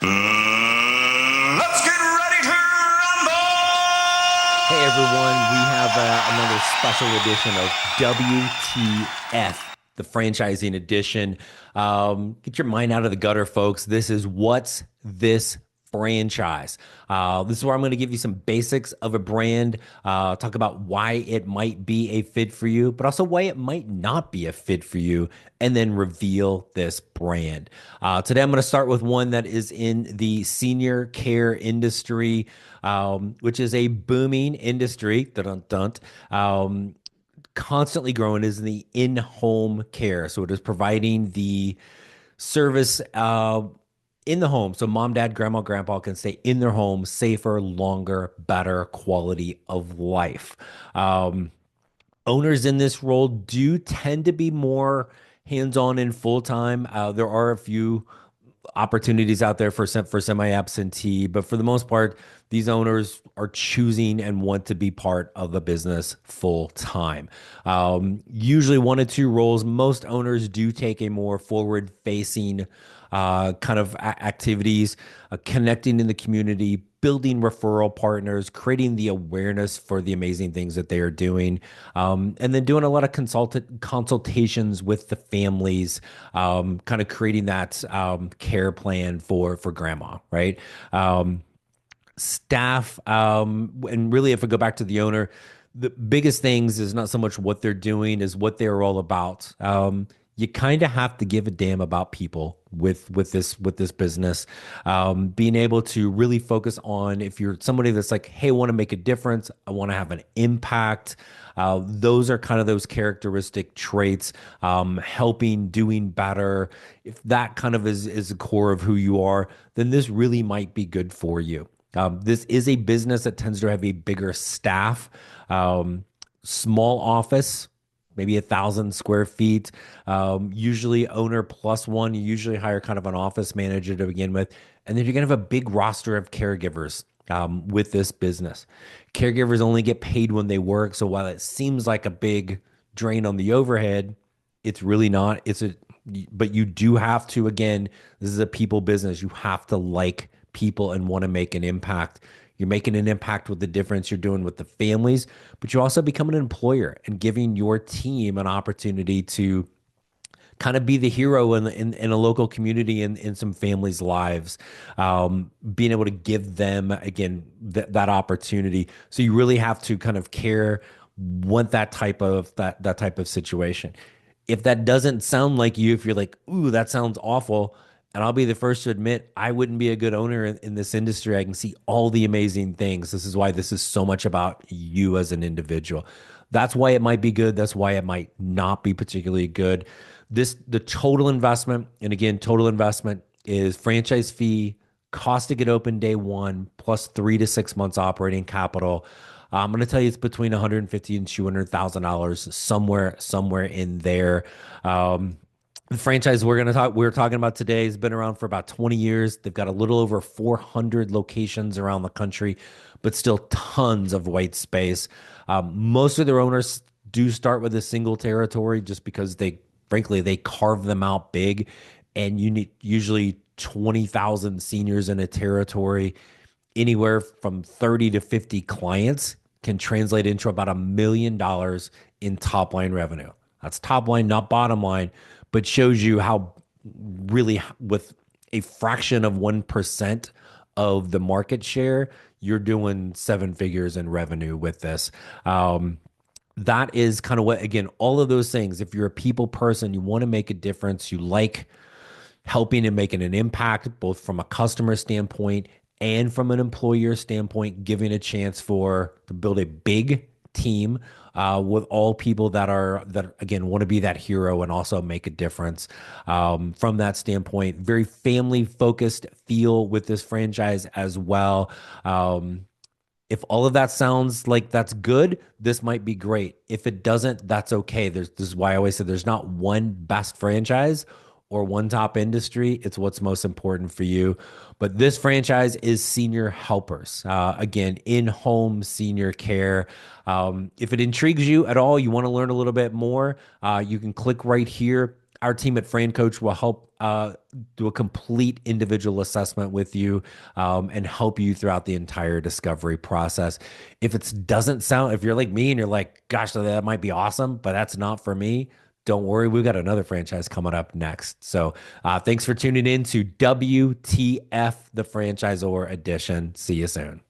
Let's get ready to Hey everyone, we rumble! have another special edition of WTF, the franchising edition. Get your mind out of the gutter, folks. This is What's This Franchise? This is where I'm going to give you some basics of a brand, talk about why it might be a fit for you, but also why it might not be a fit for you, and then reveal this brand. Today, I'm going to start with one that is in the senior care industry, which is a booming industry. Dun-dun-dun, constantly growing is in the in-home care. So it is providing the service in the home. So mom, dad, grandma, grandpa can stay in their home safer, longer, better quality of life. Um, Owners in this role do tend to be more hands-on and full-time. There are a few opportunities out there for semi-absentee, but for the most part, these owners are choosing and want to be part of the business full time. Usually one or two roles. Most owners do take a more forward-facing kind of activities, connecting in the community, building referral partners, creating the awareness for the amazing things that they are doing, and then doing a lot of consultations with the families, kind of creating that care plan for grandma, right? Staff, and really, if I go back to the owner, the biggest things is not so much what they're doing, is what they're all about. You kind of have to give a damn about people with this business. Being able to really focus on, if you're somebody that's like, hey, I want to make a difference, I want to have an impact. Those are kind of those characteristic traits, helping, doing better. If that kind of is the core of who you are, then this really might be good for you. This is a business that tends to have a bigger staff, um, small office, maybe 1,000 square feet. Usually owner plus one. You usually hire kind of an office manager to begin with, and then you're gonna have a big roster of caregivers. With this business, caregivers only get paid when they work. So while it seems like a big drain on the overhead, it's really not. But you do have to, again, this is a people business. You have to like people and want to make an impact. You're making an impact with the difference you're doing with the families, but you also become an employer and giving your team an opportunity to kind of be the hero in a local community and in some families' lives, being able to give them, again, that opportunity. So you really have to kind of care, want that type of situation. If that doesn't sound like you, if you're like, ooh, that sounds awful, and I'll be the first to admit, I wouldn't be a good owner in this industry. I can see all the amazing things. This is why this is so much about you as an individual. That's why it might be good. That's why it might not be particularly good. The total investment, and again, total investment is franchise fee, cost to get open day one, plus 3 to 6 months operating capital. I'm going to tell you it's between 150 and $200,000, somewhere in there. The franchise we're talking about today has been around for about 20 years. They've got a little over 400 locations around the country, but still tons of white space. Most of their owners do start with a single territory just because frankly, they carve them out big, and you need usually 20,000 seniors in a territory. Anywhere from 30 to 50 clients can translate into about $1 million in top line revenue. That's top line, not bottom line, but shows you how really, with a fraction of 1% of the market share, you're doing seven figures in revenue with this. That is kind of what, again, all of those things. If you're a people person, you want to make a difference, you like helping and making an impact, both from a customer standpoint and from an employer standpoint, giving a chance to build a big team, with all people that again want to be that hero and also make a difference. From that standpoint, very family focused feel with this franchise as well. If all of that sounds like that's good, this might be great. If it doesn't, that's okay. This is why I always say there's not one best franchise or one top industry. It's what's most important for you. But this franchise is Senior Helpers. Again, in-home senior care. If it intrigues you at all, you want to learn a little bit more, you can click right here. our team at Frame Coach will help do a complete individual assessment with you and help you throughout the entire discovery process. If it doesn't sound, if you're like me and you're like, gosh, that might be awesome, but that's not for me, don't worry. We've got another franchise coming up next. So thanks for tuning in to WTF, the Franchisor Edition. See you soon.